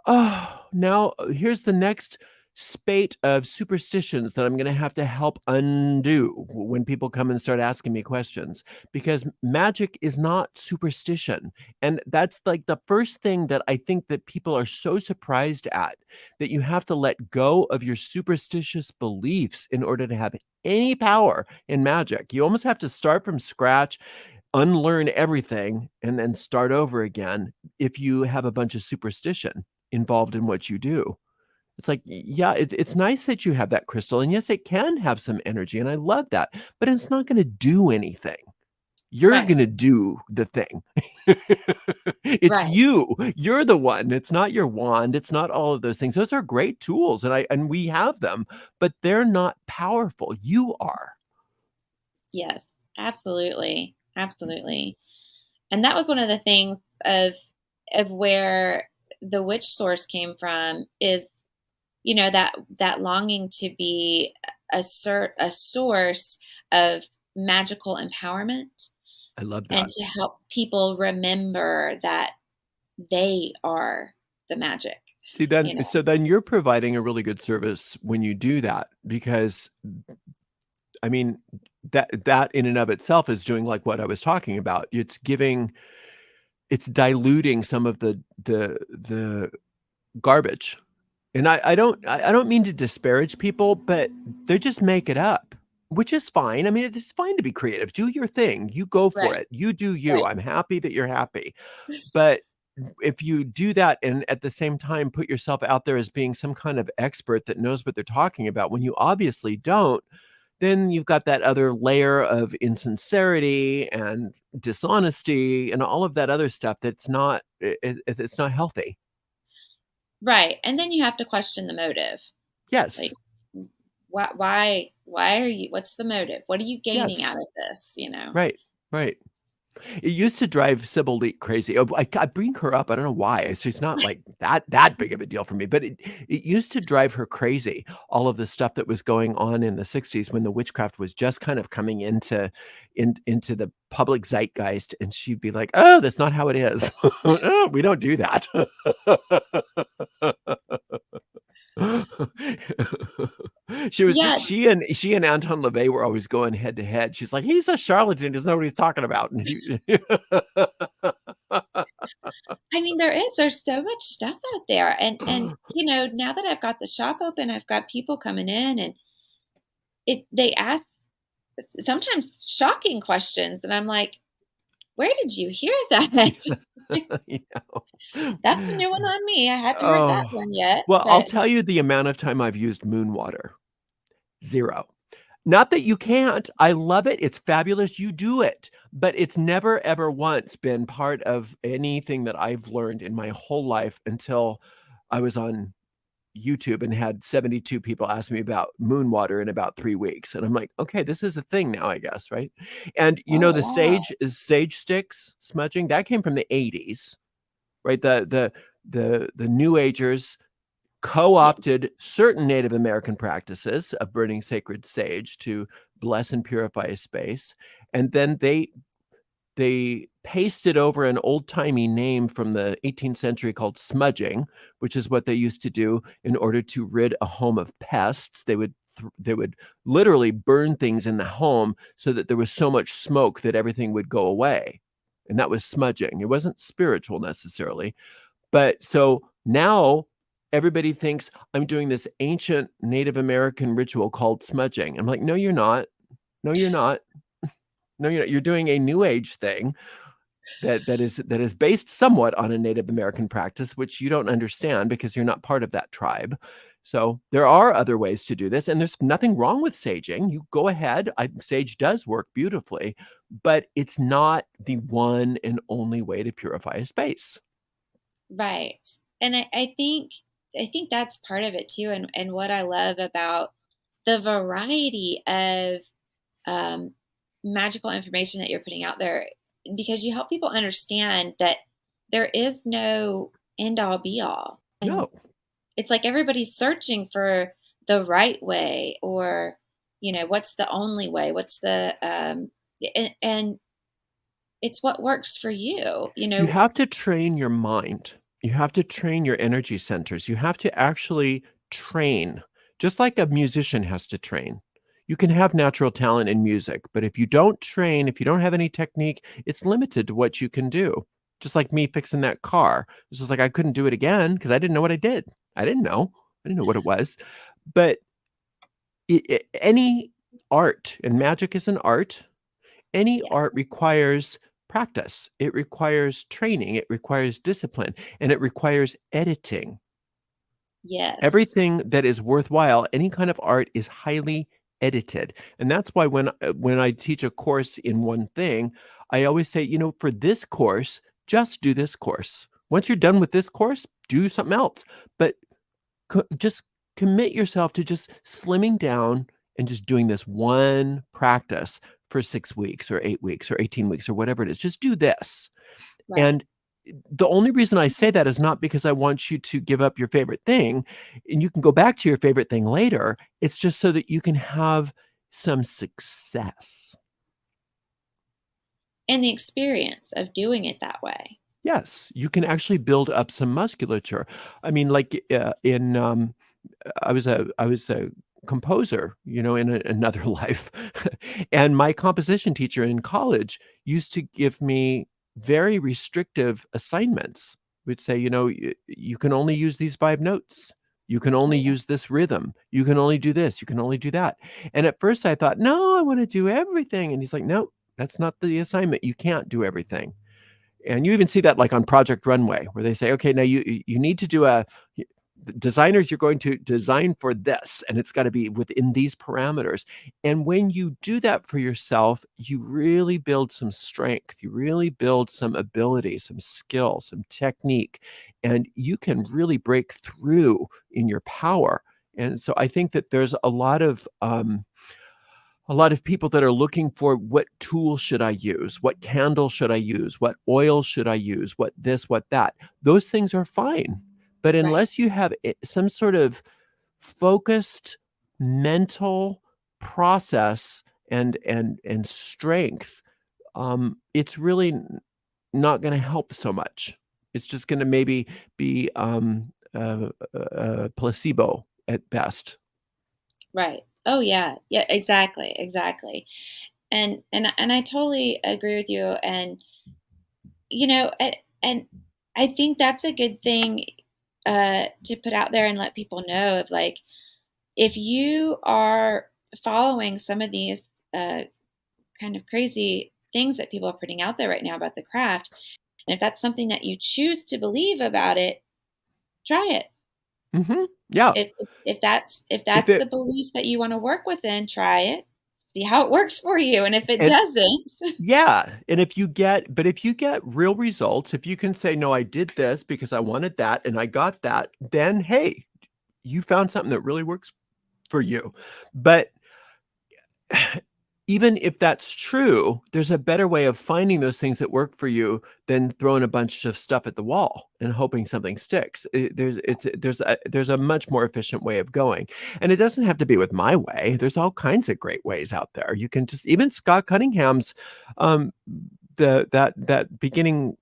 oh, now here's the next spate of superstitions that I'm gonna have to help undo when people come and start asking me questions, because magic is not superstition, and that's, like, the first thing that I think that people are so surprised at, that you have to let go of your superstitious beliefs in order to have any power in magic. You almost have to start from scratch, unlearn everything, and then start over again if you have a bunch of superstition involved in what you do. It's like, yeah, it's nice that you have that crystal, and yes, it can have some energy, and I love that, but it's not gonna do anything. You're Right. gonna do the thing. It's Right. you. You're the one. It's not your wand. It's not all of those things. Those are great tools, and we have them, but they're not powerful. You are. Yes. Absolutely. Absolutely. And that was one of the things of where the witch source came from, is that longing to be a source of magical empowerment, I love and that. to help people remember that they are the magic, See, you know. then you're providing a really good service when you do that, because I mean, that in and of itself is doing like what I was talking about. It's diluting some of the garbage. And I don't mean to disparage people, but they just make it up, which is fine. I mean, it's fine to be creative. Do your thing. You go for Right. it. You do you. Right. I'm happy that you're happy. But if you do that and at the same time put yourself out there as being some kind of expert that knows what they're talking about when you obviously don't, then you've got that other layer of insincerity and dishonesty and all of that other stuff that's not it's not healthy. Right. And then you have to question the motive. Yes. Like, why are you, what's the motive? What are you gaining out Yes. of this? Right. Right. It used to drive Sybil Leek crazy. Oh, I bring her up. I don't know why. She's not like that big of a deal for me, but it used to drive her crazy. All of the stuff that was going on in the '60s when the witchcraft was just kind of coming into the public zeitgeist, and she'd be like, "Oh, that's not how it is. Oh, we don't do that." She was Yeah. she and Anton LaVey were always going head to head. She's like, "He's a charlatan, he doesn't know what he's talking about." And he I mean, there's so much stuff out there, and now that I've got the shop open, I've got people coming in, and they ask sometimes shocking questions, and I'm like, "Where did you hear that?" You That's a know? new one on me. I haven't heard that Oh, one yet, well, I'll but tell you the amount of time I've used moon water. 0. Not that you can't. I love it. It's fabulous. You do it. But it's never, ever once been part of anything that I've learned in my whole life until I was on YouTube and had 72 people ask me about moon water in about 3 weeks. And I'm like, "Okay, this is a thing now, I guess," right? And, oh, the wow. sage sticks smudging, that came from the '80s, right? The New Agers Yeah. co-opted certain Native American practices of burning sacred sage to bless and purify a space, and then they pasted over an old-timey name from the 18th century called smudging, which is what they used to do in order to rid a home of pests. They would literally burn things in the home so that there was so much smoke that everything would go away. And that was smudging. It wasn't spiritual necessarily. But so now everybody thinks I'm doing this ancient Native American ritual called smudging. I'm like, no, you're not. No, you're not. No, you're not. You're doing a new age thing that is based somewhat on a Native American practice, which you don't understand because you're not part of that tribe. So there are other ways to do this, and there's nothing wrong with saging. You go ahead. Sage does work beautifully, but it's not the one and only way to purify a space. Right. And I think that's part of it too. And what I love about the variety of um, magical information that you're putting out there, because you help people understand that there is no end all be all. And No, it's like everybody's searching for the right way, or, what's the only way? What's the, and it's what works for you, you have to train your mind. You have to train your energy centers. You have to actually train, just like a musician has to train. You can have natural talent in music, but if you don't train, if you don't have any technique, it's limited to what you can do. Just like me fixing that car. It's just like I couldn't do it again because I didn't know what I did. I didn't know. I didn't know what it was. But any art, and magic is an art, any yeah, art requires practice. It requires training. It requires discipline, and it requires editing. yes, Everything that is worthwhile, any kind of art, is highly edited. And that's why when I teach a course in one thing, I always say, for this course, just do this course. Once you're done with this course, do something else. But just commit yourself to just slimming down and just doing this one practice for 6 weeks or 8 weeks or 18 weeks or whatever it is. Just do this. right. And the only reason I say that is not because I want you to give up your favorite thing and you can go back to your favorite thing later. It's just so that you can have some success. And the experience of doing it that way. Yes, you can actually build up some musculature. I mean, like in I was a composer, in another life, and my composition teacher in college used to give me very restrictive assignments. Would say, you can only use these 5 notes. You can only Oh, yeah. use this rhythm. You can only do this. You can only do that. And at first I thought, no, I want to do everything. And he's like, no, that's not the assignment. You can't do everything. And you even see that like on Project Runway, where they say, okay, now you need to do designers, you're going to design for this, and it's got to be within these parameters. And when you do that for yourself, you really build some strength. You really build some ability, some skill, some technique, and you can really break through in your power. And so I think that there's a lot of people that are looking for what tool should I use? What candle should I use? What oil should I use? What this, what that? Those things are fine. But Right. unless you have some sort of focused mental process and strength, it's really not going to help so much. It's just going to maybe be placebo at best. Right. Oh yeah. Yeah, exactly. Exactly. And I totally agree with you. And and I think that's a good thing to put out there and let people know of, like, if you are following some of these uh kind of crazy things that people are putting out there right now about the craft, and if that's something that you choose to believe about it, try it. Yeah. If If that's the it belief that you want to work within, try it. See how it works for you. And if it and doesn't, Yeah, and if you get real results, if you can say, "No, I did this because I wanted that and I got that," then, hey, you found something that really works for you. But even if that's true, there's a better way of finding those things that work for you than throwing a bunch of stuff at the wall and hoping something sticks. There's a much more efficient way of going, and it doesn't have to be with my way. There's all kinds of great ways out there. You can just even Scott Cunningham's, um, that beginning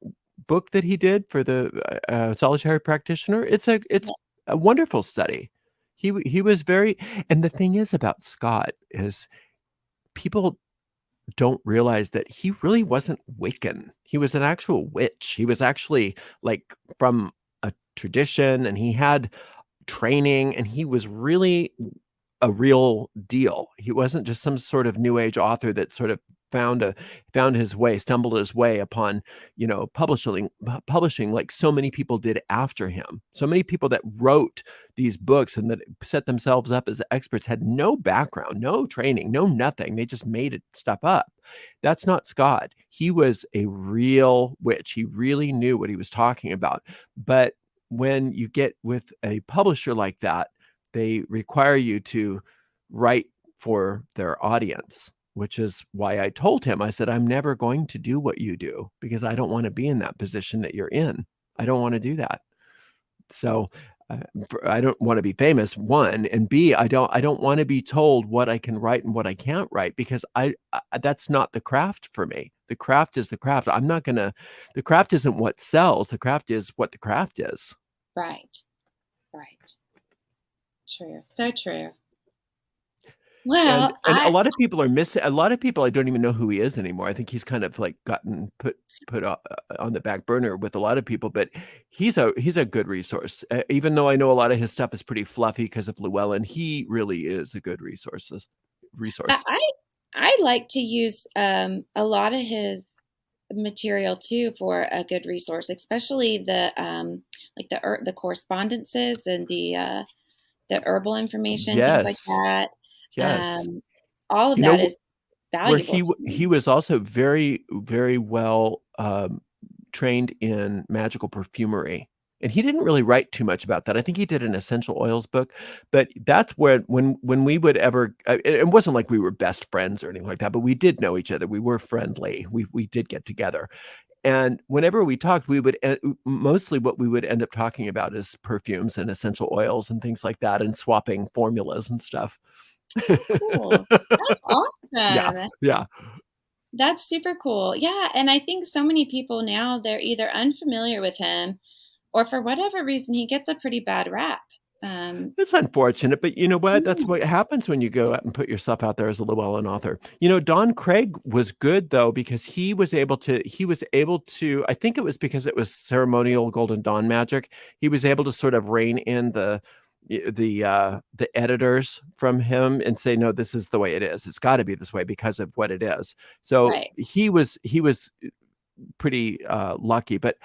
book that he did for the solitary practitioner, it's a wonderful study. He was very, and the thing is about Scott is people don't realize that he really wasn't Wiccan. He was an actual witch. He was actually like from a tradition, and he had training, and he was really a real deal. He wasn't just some sort of new age author that sort of stumbled his way upon, publishing like so many people did after him. So many people that wrote these books and that set themselves up as experts had no background, no training, no nothing. They just made it stuff up. That's not Scott. He was a real witch. He really knew what he was talking about. But when you get with a publisher like that, they require you to write for their audience, which is why I told him, I said, I'm never going to do what you do because I don't want to be in that position that you're in. I don't want to do that. So I don't want to be famous, one, and B, I don't want to be told what I can write and what I can't write, because I that's not the craft for me. The craft is the craft. The craft isn't what sells. The craft is what the craft is. Right. Right. True. So true. Well, And a lot of people are missing. A lot of people, I don't even know who he is anymore. I think he's kind of like gotten put on the back burner with a lot of people. But he's a good resource. Even though I know a lot of his stuff is pretty fluffy because of Llewellyn, he really is a good resource. I like to use a lot of his material too for a good resource, especially the like the correspondences and the herbal information, things like Yes, that. yes. All of You that know is where valuable to me. he was also very, very well trained in magical perfumery. And he didn't really write too much about that. I think he did an essential oils book, but that's where when we would ever, it wasn't like we were best friends or anything like that, but we did know each other. We were friendly. We did get together. And whenever we talked, we would mostly what we would end up talking about is perfumes and essential oils and things like that, and swapping formulas and stuff. Cool. That's Yeah, awesome. yeah. That's super cool. Yeah, and I think so many people now, they're either unfamiliar with him or for whatever reason he gets a pretty bad rap. Um, It's unfortunate, but you know what? That's yeah, what happens when you go out and put yourself out there as a Llewellyn author. Don Craig was good though, because he was able to, I think it was because it was ceremonial Golden Dawn magic. He was able to sort of rein in the editors from him and say, no, this is the way it is. It's got to be this way because of what it is. So right. he was pretty lucky, but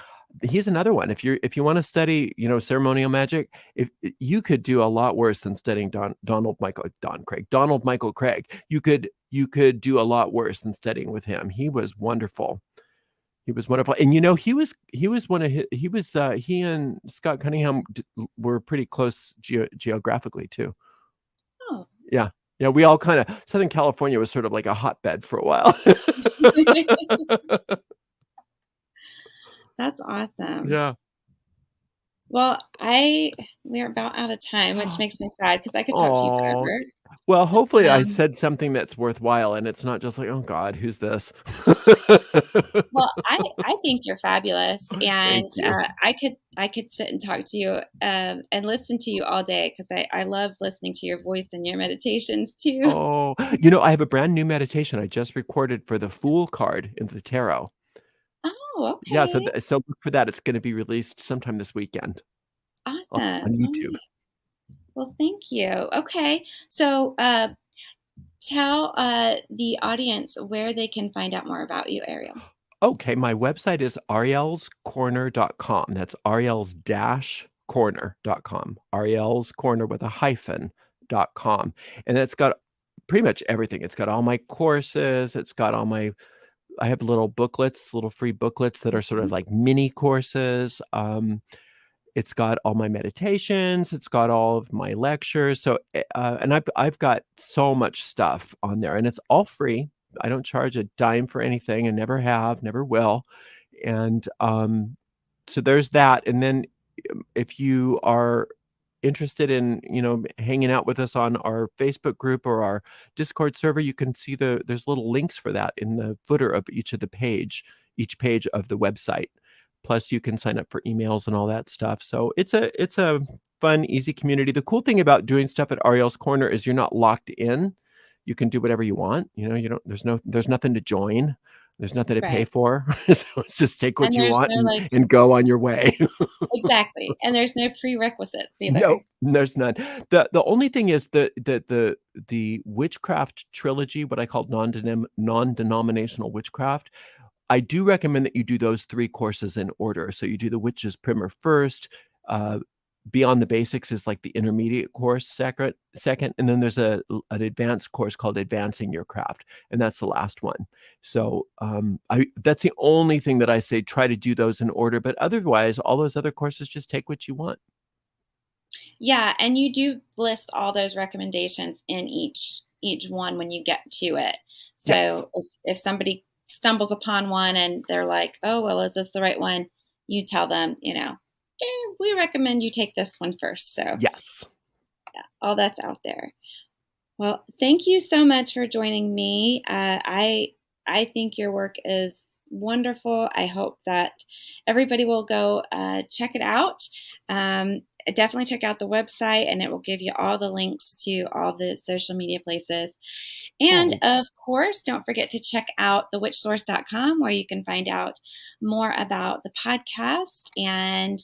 he's another one. If you want to study, ceremonial magic, if you could do a lot worse than studying Donald Michael Craig. You could do a lot worse than studying with him. He was wonderful. He was wonderful, and he was one of he and Scott Cunningham were pretty close geographically too. Oh. Yeah, yeah. We all kind of Southern California was sort of like a hotbed for a while. That's awesome. Yeah. Well, we're about out of time, which makes me sad because I could talk to you Oh, forever. well, hopefully I Um, said something that's worthwhile and it's not just like, "Oh God, who's this?" well, I think you're fabulous, and Thank you. I could sit and talk to you and listen to you all day because I love listening to your voice and your meditations too. Oh, I have a brand new meditation I just recorded for the Fool card in the tarot. Oh, Yeah, so okay, look for that. It's gonna be released sometime this weekend on awesome. All YouTube. right. Well, thank you. Okay, so tell the audience where they can find out more about you, Ariel. Okay, my website is arielscorner.com. That's ariels-corner.com. Ariel's Corner with a hyphen.com. And it's got pretty much everything. It's got all my courses. I have little free booklets that are sort of Mhm. like mini courses. It's got all my meditations. It's got all of my lectures. So, and I've got so much stuff on there, and it's all free. I don't charge a dime for anything, and never have, never will. And so there's that. And then if you are interested in hanging out with us on our Facebook group or our Discord server, you can see there's little links for that in the footer of each of the page each page of the website. Plus, you can sign up for emails and all that stuff. So it's a fun, easy community. The cool thing about doing stuff at Ariel's Corner is you're not locked in. You can do whatever you want. You don't. There's nothing to join. There's nothing to pay Right. for. So it's just take what And you there's want no like and go on your way. exactly. And there's no prerequisites No, either. there's none. The only thing is the witchcraft trilogy, what I call non-denominational witchcraft. I do recommend that you do those 3 courses in order. So you do the Witch's Primer first, uh, Beyond the Basics is like the intermediate course second, and then there's an advanced course called Advancing Your Craft, and that's the last one. So that's the only thing that I say, try to do those in order, but otherwise, all those other courses, just take what you want. Yeah, and you do list all those recommendations in each one when you get to it. Yes, So if somebody stumbles upon one and they're like, "Oh, well, is this the right one?" You tell them, we recommend you take this one first. So yes. all that's out there. Well, thank you so much for joining me. I think your work is wonderful. I hope that everybody will go check it out. Definitely check out the website, and it will give you all the links to all the social media places. And Oh, of course, don't forget to check out thewitchsource.com where you can find out more about the podcast and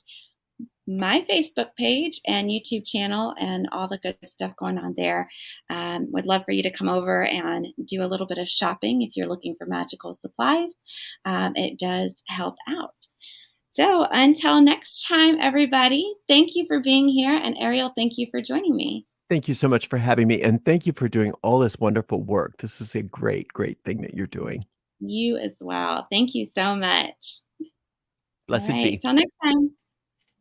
my Facebook page and YouTube channel and all the good stuff going on there. Would love for you to come over and do a little bit of shopping if you're looking for magical supplies. It does help out. So until next time, everybody, thank you for being here. And Ariel, thank you for joining me. thank you so much for having me, and thank you for doing all this wonderful work. This is a great, great thing that you're doing. You as well. Thank you so much. All Blessed right. be. Till next time.